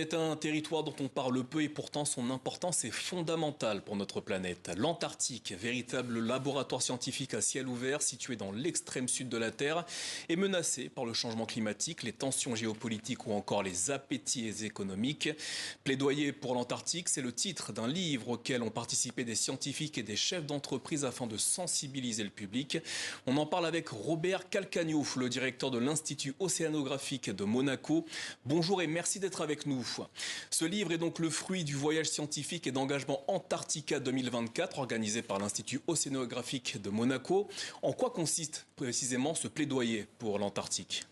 C'est un territoire dont on parle peu et pourtant son importance est fondamentale pour notre planète. L'Antarctique, véritable laboratoire scientifique à ciel ouvert situé dans l'extrême sud de la Terre, est menacé par le changement climatique, les tensions géopolitiques ou encore les appétits économiques. Plaidoyer pour l'Antarctique, c'est le titre d'un livre auquel ont participé des scientifiques et des chefs d'entreprise afin de sensibiliser le public. On en parle avec Robert Calcagno, le directeur de l'Institut océanographique de Monaco. Bonjour et merci d'être avec nous. Ce livre est donc le fruit du voyage scientifique et d'engagement Antarctica 2024 organisé par l'Institut océanographique de Monaco. En quoi consiste précisément ce plaidoyer pour l'Antarctique ?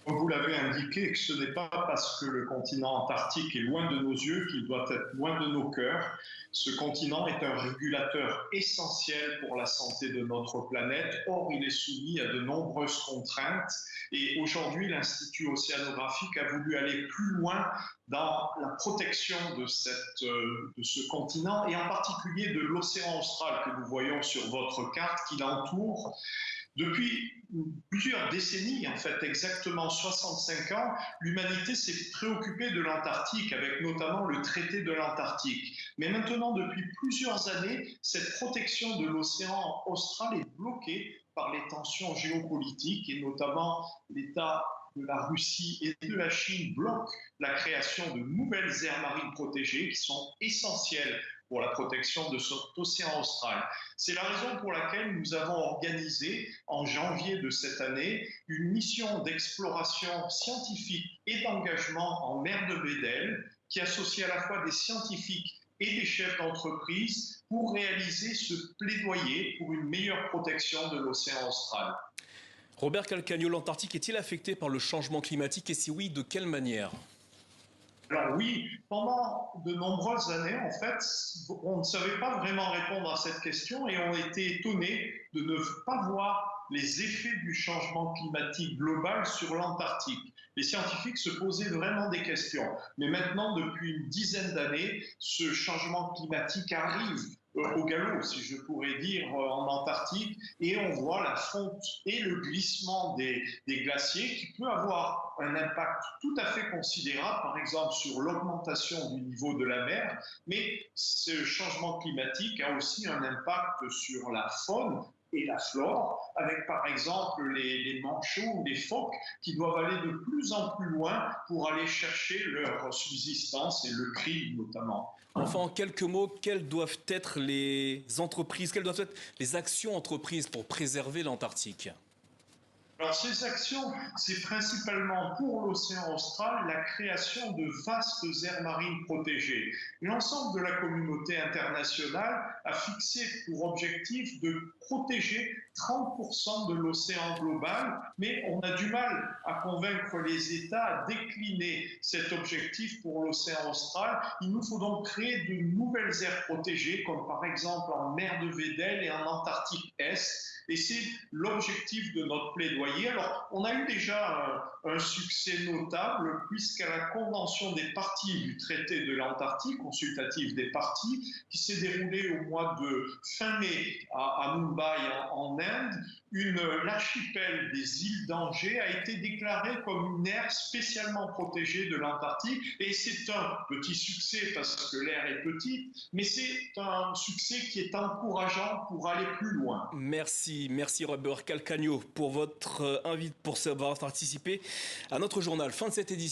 Vous l'avez indiqué, ce n'est pas parce que le continent antarctique est loin de nos yeux qu'il doit être loin de nos cœurs. Ce continent est un régulateur essentiel pour la santé de notre planète. Or, il est soumis à de nombreuses contraintes. Et aujourd'hui, l'Institut océanographique a voulu aller plus loin dans la protection de ce continent et en particulier de l'océan austral que nous voyons sur votre carte qui l'entoure. Depuis plusieurs décennies, en fait exactement 65 ans, l'humanité s'est préoccupée de l'Antarctique avec notamment le traité de l'Antarctique. Mais maintenant, depuis plusieurs années, cette protection de l'océan austral est bloquée par les tensions géopolitiques et notamment l'État de la Russie et de la Chine bloquent la création de nouvelles aires marines protégées qui sont essentielles pour la protection de cet océan austral. C'est la raison pour laquelle nous avons organisé en janvier de cette année une mission d'exploration scientifique et d'engagement en mer de Weddell qui associe à la fois des scientifiques et des chefs d'entreprise pour réaliser ce plaidoyer pour une meilleure protection de l'océan austral. Robert Calcagno, l'Antarctique est-il affecté par le changement climatique et si oui, de quelle manière ? Alors oui, pendant de nombreuses années, en fait, on ne savait pas vraiment répondre à cette question et on était étonnés de ne pas voir les effets du changement climatique global sur l'Antarctique. Les scientifiques se posaient vraiment des questions. Mais maintenant, depuis une dizaine d'années, ce changement climatique arrive au galop, si je pourrais dire, en Antarctique, et on voit la fonte et le glissement des glaciers qui peut avoir un impact tout à fait considérable, par exemple sur l'augmentation du niveau de la mer, mais ce changement climatique a aussi un impact sur la faune et la flore, avec par exemple les manchots ou les phoques qui doivent aller de plus en plus loin pour aller chercher leur subsistance et le krill notamment. Enfin, en quelques mots, quelles doivent être les entreprises, quelles doivent être les actions entreprises pour préserver l'Antarctique ? Alors ces actions, c'est principalement pour l'océan austral la création de vastes aires marines protégées. L'ensemble de la communauté internationale a fixé pour objectif de protéger 30% de l'océan global, mais on a du mal à convaincre les États à décliner cet objectif pour l'océan austral. Il nous faut donc créer de nouvelles aires protégées, comme par exemple en mer de Weddell et en Antarctique Est. Et c'est l'objectif de notre plaidoyer. Alors, on a eu déjà un succès notable, puisqu'à la convention des parties du traité de l'Antarctique, consultative des parties, qui s'est déroulée au mois de fin mai à Mumbai, en Inde, l'archipel des îles d'Angers a été déclaré comme une aire spécialement protégée de l'Antarctique. Et c'est un petit succès parce que l'aire est petite, mais c'est un succès qui est encourageant pour aller plus loin. Merci Robert Calcagno pour votre invite, pour avoir participé à notre journal. Fin de cette édition.